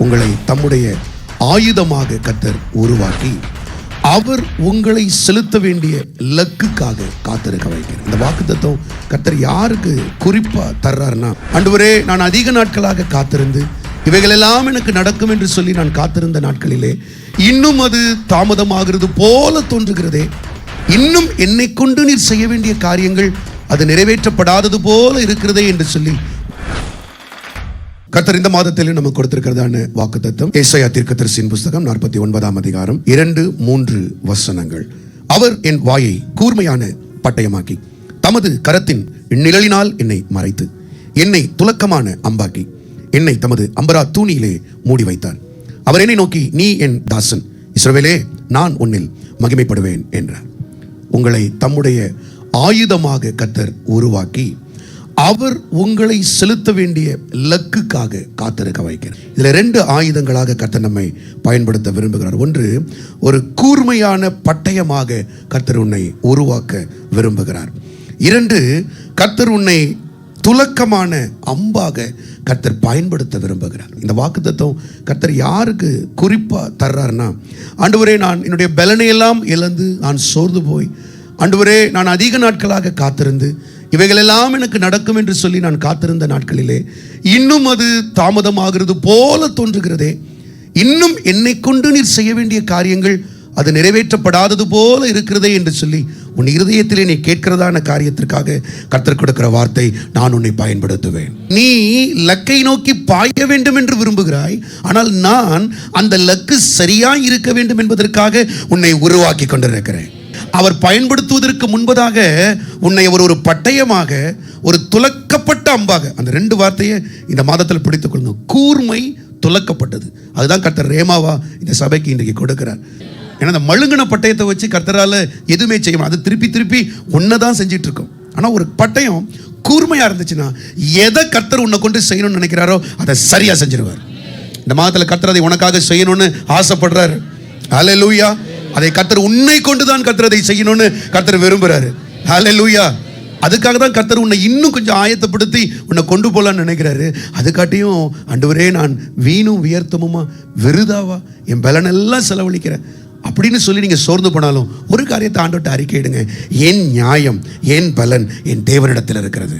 உங்களை தம்முடைய ஆயுதமாக கர்த்தர் உருவாக்கி அவர் உங்களை செலுத்த வேண்டிய இலக்குக்காக காத்திருக்க வைக்கிறார். இந்த வாக்குத்தத்தம் கர்த்தர் யாருக்கு குறிப்பா தர்றாருன்னா, ஆண்டவரே, நான் அதிக நாட்களாக காத்திருந்து இவைகள் எல்லாம் எனக்கு நடக்கும் என்று சொல்லி நான் காத்திருந்த நாட்களிலே இன்னும் அது தாமதமாகிறது போல தோன்றுகிறதே, இன்னும் என்னை கொண்டு நீர் செய்ய வேண்டிய காரியங்கள் அது நிறைவேற்றப்படாதது போல இருக்கிறதே என்று சொல்லி கர்த்தர் இந்த மாதத்தில் நமக்கு கொடுத்திருக்கிறதான வாக்குத்தத்தம் ஏசாயா தீர்க்கதரிசியின் புஸ்தகம் 49ஆம் அதிகாரம் 2-3 வசனங்கள். அவர் என் வாயை கூர்மையான பட்டயமாக்கி தமது கரத்தின் நிழலினால் என்னை மறைத்து என்னை துலக்கமான அம்பாக்கி என்னை தமது அம்பரா தூணியிலே மூடி வைத்தார். அவர் என்னை நோக்கி, நீ என் தாசன் இஸ்ரவேலே, நான் உன்னில் மகிமைப்படுவேன் என்றார். உங்களை தம்முடைய ஆயுதமாக கர்த்தர் உருவாக்கி அவர் உங்களை செலுத்த வேண்டிய இலக்குக்காக காத்திருக்க வைக்கிறார். இதுல 2 ஆயுதங்களாக கர்த்தர் நம்மை பயன்படுத்த விரும்புகிறார். ஒன்று, ஒரு கூர்மையான பட்டயமாக கர்த்தர் உன்னை உருவாக்க விரும்புகிறார். 2, கர்த்தர் உன்னை துலக்கமான அம்பாக கர்த்தர் பயன்படுத்த விரும்புகிறார். இந்த வாக்குத்தத்தம் கர்த்தர் யாருக்கு குறிப்பா தர்றாருன்னா, ஆண்டவரே, நான் என்னுடைய பலனையெல்லாம் இழந்து நான் சோர்ந்து போய், ஆண்டவரே, நான் அதிக நாட்களாக காத்திருந்து இவைகள் எல்லாம் எனக்கு நடக்கும் என்று சொல்லி நான் காத்திருந்த நாட்களிலே இன்னும் அது தாமதமாகிறது போல தோன்றுகிறதே, இன்னும் என்னை கொண்டு நீர் செய்ய வேண்டிய காரியங்கள் அது நிறைவேற்றப்படாதது போல இருக்கிறதே என்று சொல்லி உன் இருதயத்திலே நீ கேட்கிறதான காரியத்திற்காக கர்த்தர் கொடுக்கிற வார்த்தை, நான் உன்னை பயன்படுத்துவேன். நீ லக்கை நோக்கி பாய வேண்டும் என்று விரும்புகிறாய், ஆனால் நான் அந்த லக்கு சரியாய் இருக்க வேண்டும் என்பதற்காக உன்னை உருவாக்கி கொண்டிருக்கிறேன். அவர் பயன்படுத்துவதற்கு முன்பதாக உன்னை ஒரு பட்டயமாக, ஒரு துலக்கப்பட்ட அம்பாக, அந்த 2 வார்த்தையை இந்த மாதத்தில் பிடித்துக் கொள்ளுங்க. கூர்மை, துலக்கப்பட்டது. அதுதான் கர்த்தர் ரேமாவா இந்த சபைக்கு இன்றைக்கு கொடுக்கிறார். ஏன்னா அந்த மழுங்கின பட்டயத்தை வச்சு கர்த்தரால எதுவுமே செய்ய முடியாது. அது திருப்பி திருப்பி ஒன்னதான் செஞ்சிட்டு இருக்கும். ஆனால் ஒரு பட்டயம் கூர்மையா இருந்துச்சுன்னா எதை கர்த்தர் உன்னை கொண்டு செய்யணும்னு நினைக்கிறாரோ அதை சரியா செஞ்சிருவார். இந்த மாதத்தில் கர்த்தர் அதை உனக்காக செய்யணும்னு ஆசைப்படுறாரு. ஹல்லேலூயா. அதை கர்த்தர் உன்னை கொண்டுதான் கர்த்தர் அதை செய்யணும்னு கர்த்தர் விரும்புறாரு. ஹல்லேலூயா. அதுக்காக தான் கர்த்தர் உன்னை இன்னும் கொஞ்சம் ஆயத்தப்படுத்தி உன்னை கொண்டு போலான்னு நினைக்கிறாரு. அதுக்காட்டியும், ஆண்டவரே, நான் வீணும் வியர்த்தமுமா விருதாவா என் பலனெல்லாம் செலவழிக்கிறேன் அப்படின்னு சொல்லி நீங்க சோர்ந்து போனாலும் ஒரு காரியத்தை ஆண்டவர்கிட்ட அறிக்கையிடுங்க, என் நியாயம், என் பலன் என் தேவனிடத்தில் இருக்கிறது.